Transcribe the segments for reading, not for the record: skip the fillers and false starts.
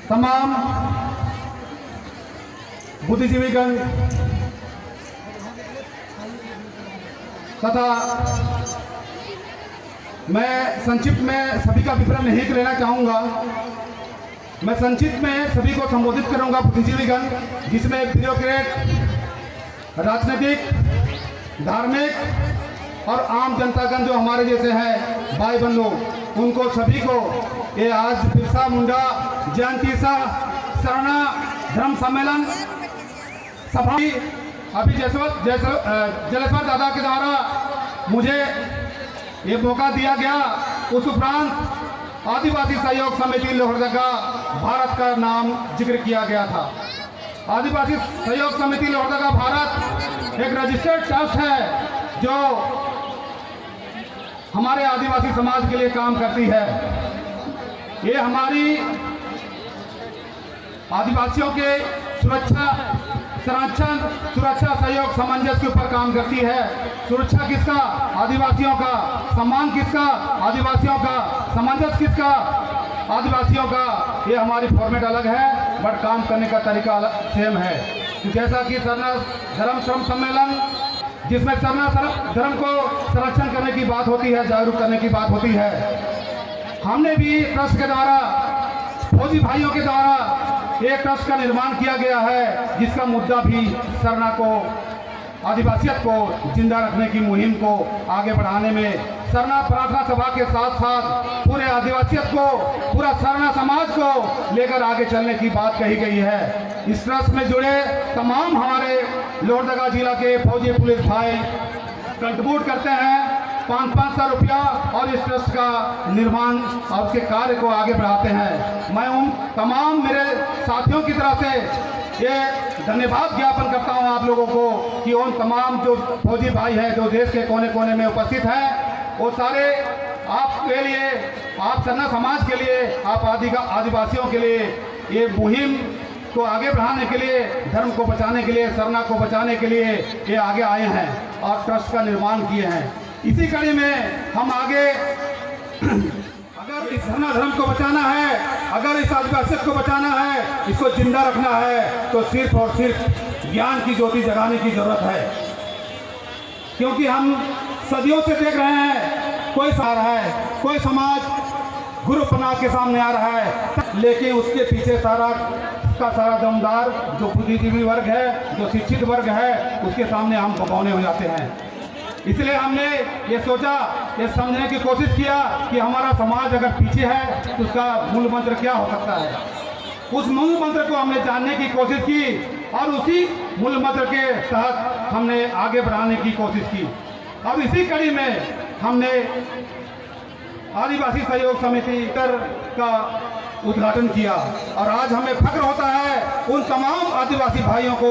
तमाम बुद्धिजीवीगण तथा मैं संक्षिप्त में सभी का विवरण नहीं लेना चाहूँगा। मैं संक्षिप्त में सभी को संबोधित करूँगा बुद्धिजीवीगण, जिसमें ब्यूरोक्रेट, राजनीतिक, धार्मिक और आम जनतागण जो हमारे जैसे हैं भाई बहन लोग, उनको सभी को ये आज बिरसा मुंडा जयंती सरना धर्म सम्मेलन सभा अभी जलेश्वर दादा के द्वारा मुझे ये मौका दिया गया। उस उपरांत आदिवासी सहयोग समिति लोहरदगा भारत का नाम जिक्र किया गया था। आदिवासी सहयोग समिति लोहरदगा भारत एक रजिस्टर्ड ट्रस्ट है जो हमारे आदिवासी समाज के लिए काम करती है। ये हमारी आदिवासियों के संरक्षण, सुरक्षा, सहयोग, सामंजस्य के ऊपर काम करती है। सुरक्षा किसका? आदिवासियों का। सम्मान किसका? आदिवासियों का। सामंजस्य किसका? आदिवासियों का। ये हमारी फॉर्मेट अलग है, बट काम करने का तरीका सेम है। जैसा कि सरना धर्म श्रम सम्मेलन, जिसमें सरना धर्म को संरक्षण करने की बात होती है, जागरूक करने की बात होती है, हमने भी ट्रस्ट के द्वारा, फौजी भाइयों के द्वारा एक ट्रस्ट का निर्माण किया गया है, जिसका मुद्दा भी सरना को, आदिवासियत को जिंदा रखने की मुहिम को आगे बढ़ाने में सरना प्रार्थना सभा के साथ साथ पूरे आदिवासियत को, पूरा सरना समाज को लेकर आगे चलने की बात कही गई है। इस ट्रस्ट में जुड़े तमाम हमारे लोहरदगा जिला के फौजी पुलिस भाई कंट्रीब्यूट करते हैं 500 रुपया और इस ट्रस्ट का निर्माण और उसके कार्य को आगे बढ़ाते हैं। मैं उन तमाम मेरे साथियों की तरफ से ये धन्यवाद ज्ञापन करता हूँ आप लोगों को कि उन तमाम जो फौजी भाई हैं जो देश के कोने कोने में उपस्थित हैं, वो सारे आपके लिए, आप सरना समाज के लिए, आप आदिवासियों के लिए ये मुहिम को आगे बढ़ाने के लिए, धर्म को बचाने के लिए, सरना को बचाने के लिए ये आगे आए हैं और ट्रस्ट का निर्माण किए हैं। इसी कड़ी में हम आगे अगर इस सरना धर्म को बचाना है, अगर इस आदिवासियत को बचाना है, इसको जिंदा रखना है, तो सिर्फ और सिर्फ ज्ञान की ज्योति जगाने की जरूरत है। क्योंकि हम सदियों से देख रहे हैं, कोई आ रहा है, कोई समाज गुरु पनाह के सामने आ रहा है, लेकिन उसके पीछे सारा दमदार जो बुद्धिजीवी वर्ग है, जो शिक्षित वर्ग है, उसके सामने हम भगौने हो जाते हैं। इसलिए हमने ये सोचा, ये समझने की कोशिश किया कि हमारा समाज अगर पीछे है तो उसका मूल मंत्र क्या हो सकता है। उस मूल मंत्र को हमने जानने की कोशिश की और उसी मूल मंत्र के तहत हमने आगे बढ़ाने की कोशिश की। अब इसी कड़ी में हमने आदिवासी सहयोग समिति का उद्घाटन किया और आज हमें फख्र होता है उन तमाम आदिवासी भाइयों को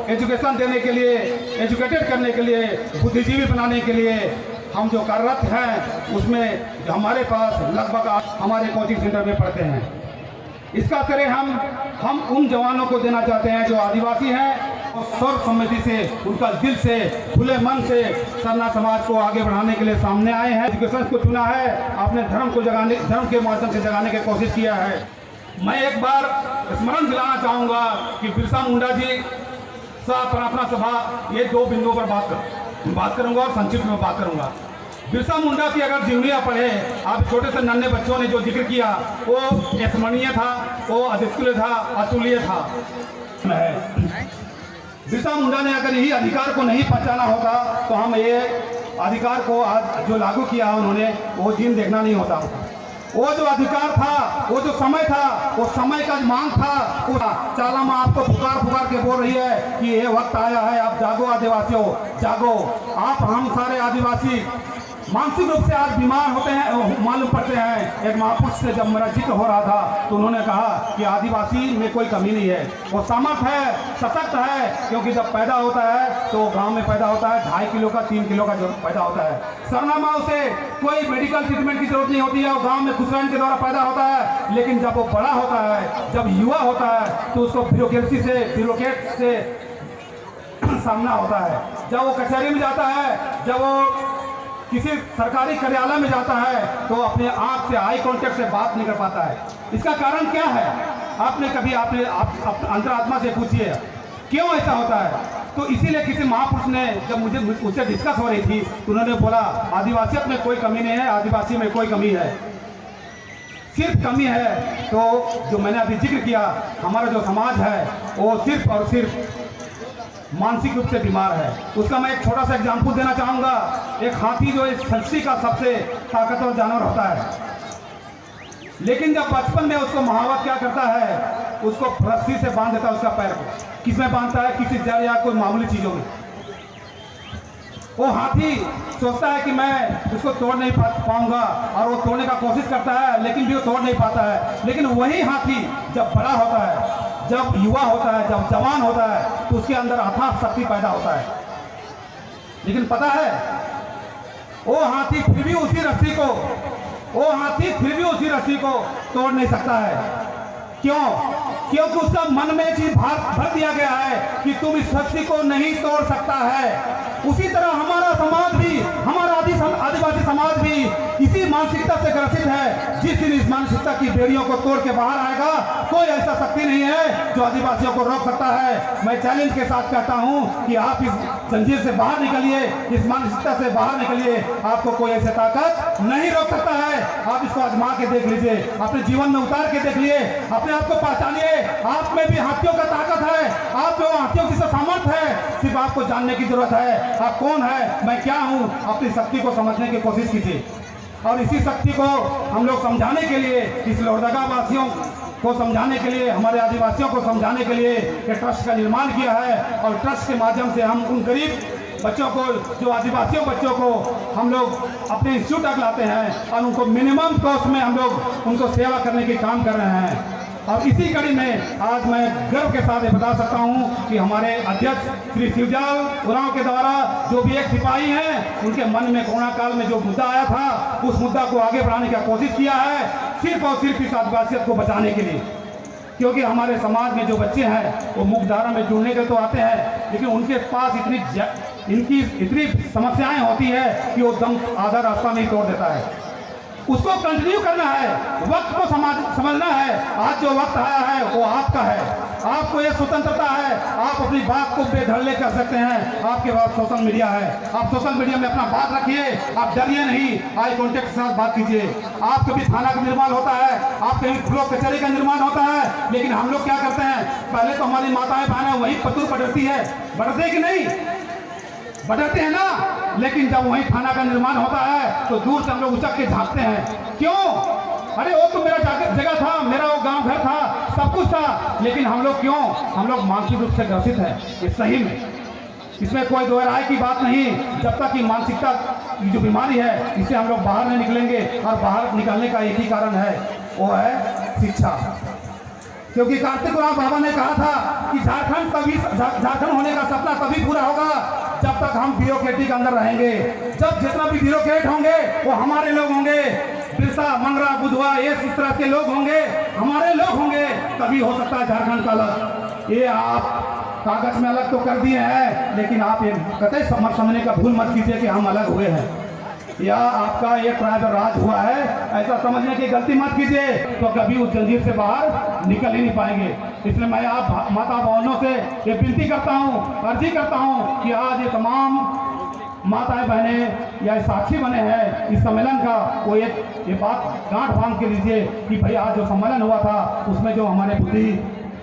एजुकेशन देने के लिए, एजुकेटेड करने के लिए, बुद्धिजीवी बनाने के लिए हम जो कार्यरत हैं, उसमें हमारे पास लगभग हमारे कोचिंग सेंटर में पढ़ते हैं। इसका श्रेय हम उन जवानों को देना चाहते हैं जो आदिवासी हैं और सर्व सम्मति से, उनका दिल से, खुले मन से सरना समाज को आगे बढ़ाने के लिए सामने आए हैं। एजुकेशन को चुना है, आपने धर्म को जगाने, धर्म के माध्यम से जगाने की कोशिश किया है। मैं एक बार स्मरण दिलाना चाहूँगा कि बिरसा मुंडा जी प्रार्थना सभा, ये दो बिंदुओं पर बात करूँगा और संक्षिप्त में बात करूँगा। बिरसा मुंडा की अगर जीवनियाँ पढ़े, आप छोटे से नन्हे बच्चों ने जो जिक्र किया, वो स्मरणीय था, वो अद्वितीय था, अतुल्य था। बिरसा मुंडा ने अगर यही अधिकार को नहीं पहचाना होता तो हम ये अधिकार को आज जो लागू किया उन्होंने, वो दिन देखना नहीं होता। वो जो अधिकार था, वो जो समय था, वो समय का मांग था। चाला माँ आपको पुकार के बोल रही है कि ये वक्त आया है, आप जागो आदिवासियों, जागो। आप हम सारे आदिवासी मानसिक रूप से आज बीमार होते हैं, मालूम पड़ते हैं। एक महापुरुष से जब मेरा जिक्र हो रहा था तो उन्होंने कहा कि आदिवासी में कोई कमी नहीं है, वो समर्थ है, सशक्त है, क्योंकि जब पैदा होता है तो गांव में पैदा होता है 2.5 किलो का, 3 किलो का जरूरत पैदा होता है। सरना माँ उसे कोई मेडिकल ट्रीटमेंट की जरूरत नहीं होती है, वो गाँव में खुशरन के द्वारा पैदा होता है। लेकिन जब वो बड़ा होता है, जब युवा होता है, तो उसको ब्यूरोक्रेट से सामना होता है। जब वो कचहरी में जाता है, जब वो किसी सरकारी कार्यालय में जाता है, तो अपने आंख से, आई कांटेक्ट से बात नहीं कर पाता है। इसका कारण क्या है? आपने कभी आपने आप अंतरात्मा से पूछिए क्यों ऐसा होता है? तो इसीलिए किसी महापुरुष ने जब मुझसे डिस्कस हो रही थी तो उन्होंने बोला आदिवासियत में कोई कमी नहीं है, आदिवासी में कोई कमी है, सिर्फ कमी है तो जो मैंने अभी जिक्र किया, हमारा जो समाज है वो सिर्फ और सिर्फ मानसिक रूप से बीमार है। उसका मैं एक छोटा सा एग्जाम्पल देना चाहूँगा। एक हाथी जो इस सृष्टि का सबसे ताकतवर जानवर होता है, लेकिन जब बचपन में उसको महावत क्या करता है, उसको रस्सी से बांध देता है उसका पैर को। किसमें बांधता है? किसी जड़ या कोई मामूली चीज़ों में। वो हाथी सोचता है कि मैं उसको तोड़ नहीं पाऊंगा और वो तोड़ने का कोशिश करता है, लेकिन भी वो तोड़ नहीं पाता है। लेकिन वही हाथी जब बड़ा होता है, जब युवा होता है, जब जवान होता है, तो उसके अंदर अथाह शक्ति पैदा होता है। लेकिन पता है वो हाथी फिर भी उसी रस्सी को तोड़ नहीं सकता है। क्यों? क्योंकि उसका मन में चीज भर दिया गया है कि तुम इस रस्सी को नहीं तोड़ सकता है। उसी तरह हमारा समाज भी, हमारा आदिवासी समाज भी इसी मानसिकता से ग्रसित है। जिस दिन इस मानसिकता की बेड़ियों को तोड़ के बाहर आएगा, कोई ऐसा शक्ति नहीं है जो आदिवासियों को रोक सकता है। मैं चैलेंज के साथ कहता हूं कि आप इस जंजीर से बाहर निकलिए, इस मानसिकता से बाहर निकलिए। आपको कोई ऐसी ताकत नहीं रोक सकता है। आप इसको आजमा के देख लीजिए, अपने जीवन में उतार के देख लिए, अपने आप को पहचानिए। आप में भी हाथियों का ताकत है, आप में हाथियों की सामर्थ्य है। सिर्फ आपको जानने की जरूरत है, आप कौन है, मैं क्या हूं। अपनी शक्ति को समझने की कोशिश कीजिए और इसी शक्ति को हम लोग समझाने के लिए, इस लोहरदगा वासियों को समझाने के लिए, हमारे आदिवासियों को समझाने के लिए ये ट्रस्ट का निर्माण किया है। और ट्रस्ट के माध्यम से हम उन गरीब बच्चों को, जो आदिवासियों बच्चों को हम लोग अपने इंस्टीट्यूट तक लाते हैं और उनको मिनिमम कॉस्ट में हम लोग उनको सेवा करने के काम कर रहे हैं। और इसी कड़ी में आज मैं गर्व के साथ ये बता सकता हूं कि हमारे अध्यक्ष श्री शिवजाल उरांव के द्वारा जो भी एक सिपाही हैं, उनके मन में कोरोना काल में जो मुद्दा आया था, उस मुद्दा को आगे बढ़ाने की कोशिश किया है, सिर्फ और सिर्फ इस आदिवासियत को बचाने के लिए। क्योंकि हमारे समाज में जो बच्चे हैं वो मुख्य धारा में जुड़ने के तो आते हैं, लेकिन उनके पास इनकी इतनी समस्याएं होती है कि वो दम आधा रास्ता नहीं तोड़ देता है। उसको कंटिन्यू करना है, वक्त को समझना है। आज जो वक्त आया है वो आपका है, आपको ये स्वतंत्रता है, आप अपनी बात को बेधड़े कर सकते हैं। आपके पास सोशल मीडिया है, आप सोशल मीडिया में अपना बात रखिए, आप डरिए नहीं, आई कॉन्टेक्ट के साथ बात कीजिए। आप कभी थाना का निर्माण होता है, आप कहीं ब्लॉक कचहरी का निर्माण होता है, लेकिन हम लोग क्या करते हैं, पहले तो हमारी माताएं बहनें वही पतूर बटरती है, बटरते कि नहीं? बटरते हैं ना। लेकिन जब वहीं थाना का निर्माण होता है तो दूर से हम लोग उचक के झांकते हैं। क्यों? अरे वो तो मेरा जगह था, मेरा वो गांव घर था, सब कुछ था। लेकिन हम लोग क्यों? हम लोग मानसिक रूप से ग्रसित हैं, ये सही में, इसमें कोई दो राय की बात नहीं। जब तक कि मानसिकता की जो बीमारी है, इसे हम लोग बाहर नहीं निकलेंगे। और बाहर निकलने का एक ही कारण है, वो है शिक्षा। क्योंकि कार्तिक उरांव बाबा ने कहा था कि झारखंड होने का सपना तभी पूरा होगा जब तक हम ब्यूरोक्रेटिक अंदर रहेंगे। जब जितना भी ब्यूरोक्रेट होंगे वो हमारे लोग होंगे, बिरसा, मंगरा, बुधवा, ये इस तरह के लोग होंगे, हमारे लोग होंगे, तभी हो सकता है झारखंड का अलग। ये आप कागज में अलग तो कर दिए हैं, लेकिन आप ये कतई समझने का भूल मत कीजिए कि हम अलग हुए हैं या आपका ये ट्राइबल राज हुआ है, ऐसा समझने की गलती मत कीजिए। तो कभी उस जंजीर से बाहर निकल ही नहीं पाएंगे। इसलिए मैं आप माता बहनों से ये विनती करता हूँ, अर्जी करता हूँ कि आज ये तमाम माताएं बहनें या साक्षी बने हैं इस सम्मेलन का, वो ये बात गांठ बांध के लीजिए कि भाई आज जो सम्मेलन हुआ था उसमें जो हमारे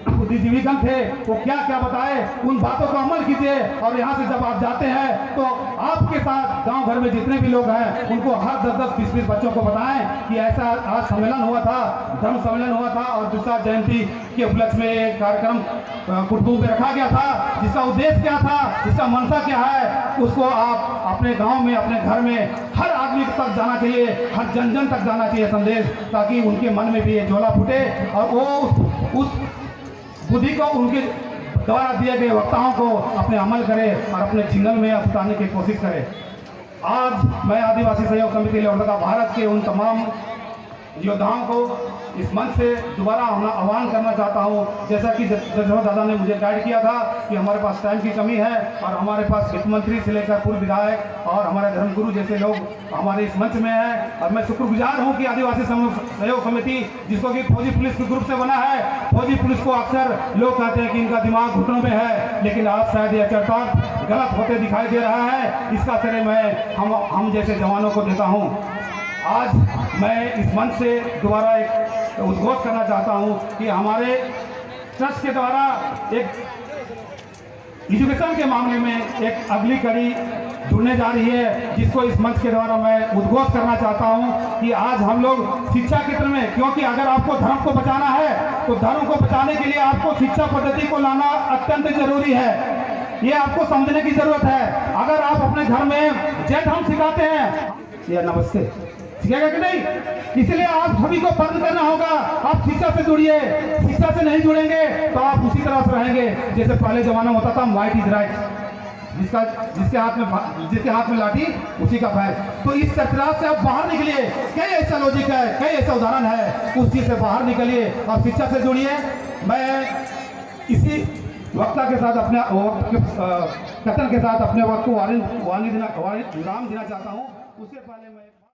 बुद्धिजीवीगण थे वो क्या क्या बताए, उन बातों को अमल कीजिए। और यहाँ से जब आप जाते हैं तो आपके साथ गांव घर में जितने भी लोग हैं उनको हर 10-10, 20-20 बच्चों को बताएं कि ऐसा आज सम्मेलन हुआ था, धर्म सम्मेलन हुआ था और बिरसा जयंती के उपलक्ष्य में एक कार्यक्रम कुटुंब में रखा गया था, जिसका उद्देश्य क्या था, जिसका मंशा क्या है, उसको आप अपने गाँव में, अपने घर में हर आदमी तक जाना चाहिए, हर जन जन तक जाना चाहिए संदेश, ताकि उनके मन में भी ये ज्वाला फूटे और वो उस बुद्धि को उनके द्वारा दिए गए वक्ताओं को अपने अमल करे और अपने जीवन में उतारने की कोशिश करे। आज मैं आदिवासी सहयोग समिति लोहरदगा भारत के उन तमाम योद्धाओं को इस मंच से दोबारा आह्वान करना चाहता हूँ। जैसा कि जगदम्बा दादा ने मुझे गाइड किया था कि हमारे पास टाइम की कमी है और हमारे पास वित्त मंत्री से लेकर पूर्व विधायक और हमारे धर्मगुरु जैसे लोग हमारे इस मंच में हैं, और मैं शुक्रगुजार हूँ कि आदिवासी सहयोग समिति, जिसको कि फौजी पुलिस के ग्रुप से बना है। फौजी पुलिस को अक्सर लोग कहते हैं कि इनका दिमाग घुटनों में है, लेकिन आज शायद यह चरितार्थ गलत होते दिखाई दे रहा है। इसका श्रेय मैं हम जैसे जवानों को देता हूँ। आज मैं इस मंच से दोबारा एक उद्घोष करना चाहता हूँ कि हमारे ट्रस्ट के द्वारा एक एजुकेशन के मामले में एक अगली कड़ी जुड़ने जा रही है, जिसको इस मंच के द्वारा मैं उद्घोष करना चाहता हूं कि आज हम लोग शिक्षा क्षेत्र में, क्योंकि अगर आपको धर्म को बचाना है तो धर्म को बचाने के लिए आपको शिक्षा पद्धति को लाना अत्यंत जरूरी है। ये आपको समझने की जरूरत है। अगर आप अपने घर में जय धर्म सिखाते हैं, ये नमस्ते सिखाएगा कि नहीं, इसलिए आप सभी को बंद करना होगा। आप शिक्षा से जुड़िए, शिक्षा से नहीं जुड़ेंगे तो आप उसी तरह से रहेंगे जैसे पहले जमाना में होता था, राइट इज राइट, जिसके हाथ में लाठी उसी का पैर। तो इस चतरा से आप बाहर निकलिए। कई ऐसा लॉजिक है, कई ऐसा उदाहरण है, उस चीज से बाहर निकलिए और शिक्षा से जुड़िए। मैं इसी वक्ता के साथ अपने कथन के साथ अपने वक्त को विराम देना चाहता हूँ। उससे पहले मैं